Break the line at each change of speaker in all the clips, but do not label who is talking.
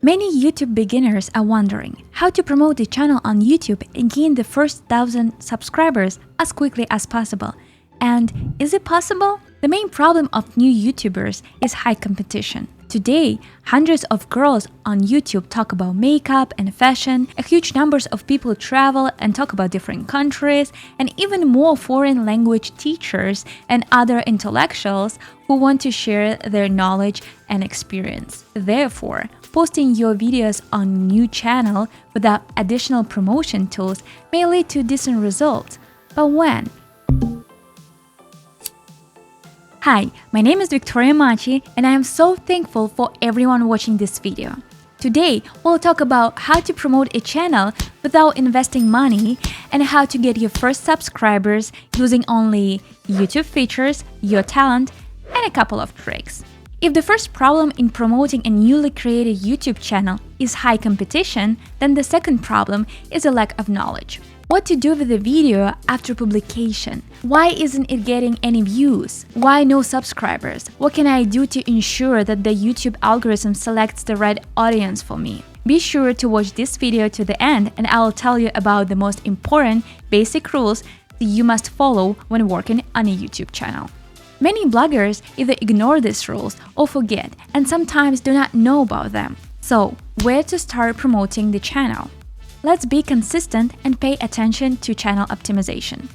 Many YouTube beginners are wondering how to promote a channel on YouTube and gain the first 1,000 subscribers as quickly as possible. And is it possible? The main problem of new YouTubers is high competition. Today, hundreds of girls on YouTube talk about makeup and fashion, a huge numbers of people travel and talk about different countries, and even more foreign language teachers and other intellectuals who want to share their knowledge and experience. Therefore, posting your videos on new channel without additional promotion tools may lead to decent results. But when? Hi, my name is Viktoriia Machi and I am so thankful for everyone watching this video. Today, we'll talk about how to promote a channel without investing money and how to get your first subscribers using only YouTube features, your talent, and a couple of tricks. If the first problem in promoting a newly created YouTube channel is high competition, then the second problem is a lack of knowledge. What to do with the video after publication? Why isn't it getting any views? Why no subscribers? What can I do to ensure that the YouTube algorithm selects the right audience for me? Be sure to watch this video to the end and I will tell you about the most important basic rules that you must follow when working on a YouTube channel. Many bloggers either ignore these rules or forget and sometimes do not know about them. So, where to start promoting the channel? Let's be consistent and pay attention to channel optimization.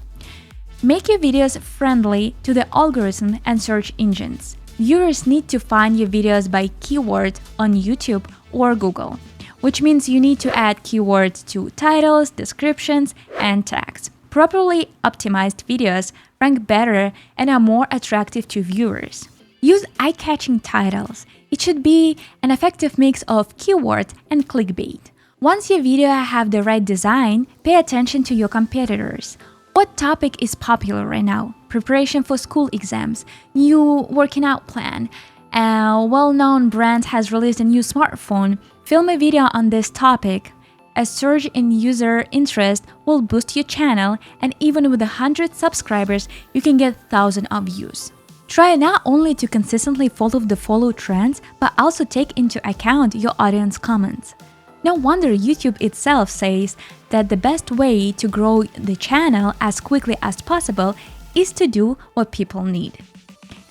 Make your videos friendly to the algorithm and search engines. Viewers need to find your videos by keywords on YouTube or Google, which means you need to add keywords to titles, descriptions, and tags. Properly optimized videos rank better and are more attractive to viewers. Use eye-catching titles. It should be an effective mix of keywords and clickbait. Once your video have the right design, pay attention to your competitors. What topic is popular right now? Preparation for school exams, new working out plan, a well-known brand has released a new smartphone. Film a video on this topic. A surge in user interest will boost your channel, and even with 100 subscribers, you can get thousands of views. Try not only to consistently follow the follow trends, but also take into account your audience comments. No wonder YouTube itself says that the best way to grow the channel as quickly as possible is to do what people need.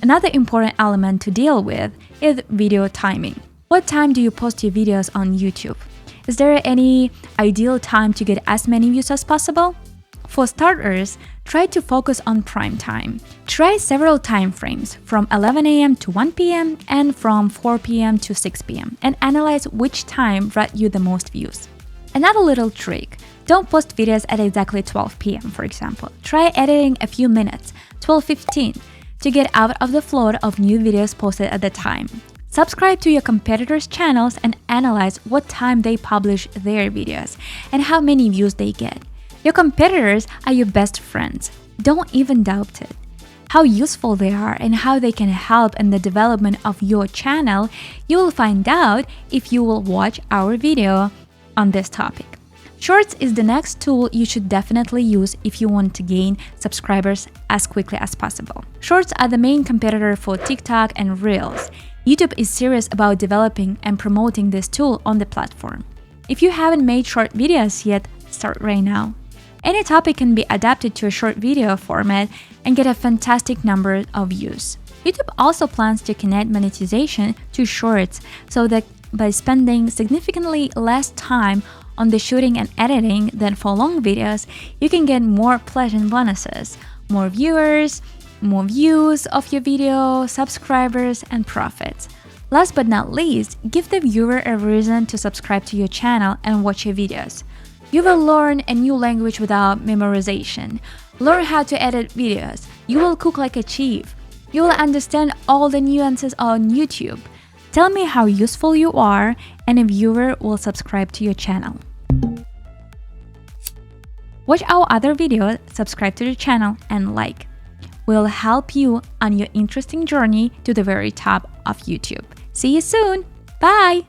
Another important element to deal with is video timing. What time do you post your videos on YouTube? Is there any ideal time to get as many views as possible? For starters, try to focus on prime time. Try several time frames from 11 a.m. to 1 p.m. and from 4 p.m. to 6 p.m. and analyze which time brought you the most views. Another little trick, don't post videos at exactly 12 p.m. for example. Try editing a few minutes, 12:15, to get out of the flow of new videos posted at the time. Subscribe to your competitors' channels and analyze what time they publish their videos and how many views they get. Your competitors are your best friends. Don't even doubt it. How useful they are and how they can help in the development of your channel, you will find out if you will watch our video on this topic. Shorts is the next tool you should definitely use if you want to gain subscribers as quickly as possible. Shorts are the main competitor for TikTok and Reels. YouTube is serious about developing and promoting this tool on the platform. If you haven't made short videos yet, start right now. Any topic can be adapted to a short video format and get a fantastic number of views. YouTube also plans to connect monetization to shorts so that by spending significantly less time on the shooting and editing than for long videos, you can get more pleasant bonuses, more viewers, more views of your video, subscribers, and profits. Last but not least, give the viewer a reason to subscribe to your channel and watch your videos. You will learn a new language without memorization. Learn how to edit videos. You will cook like a chef. You will understand all the nuances on YouTube. Tell me how useful you are, and a viewer will subscribe to your channel. Watch our other videos, subscribe to the channel, and like. We'll help you on your interesting journey to the very top of YouTube. See you soon. Bye!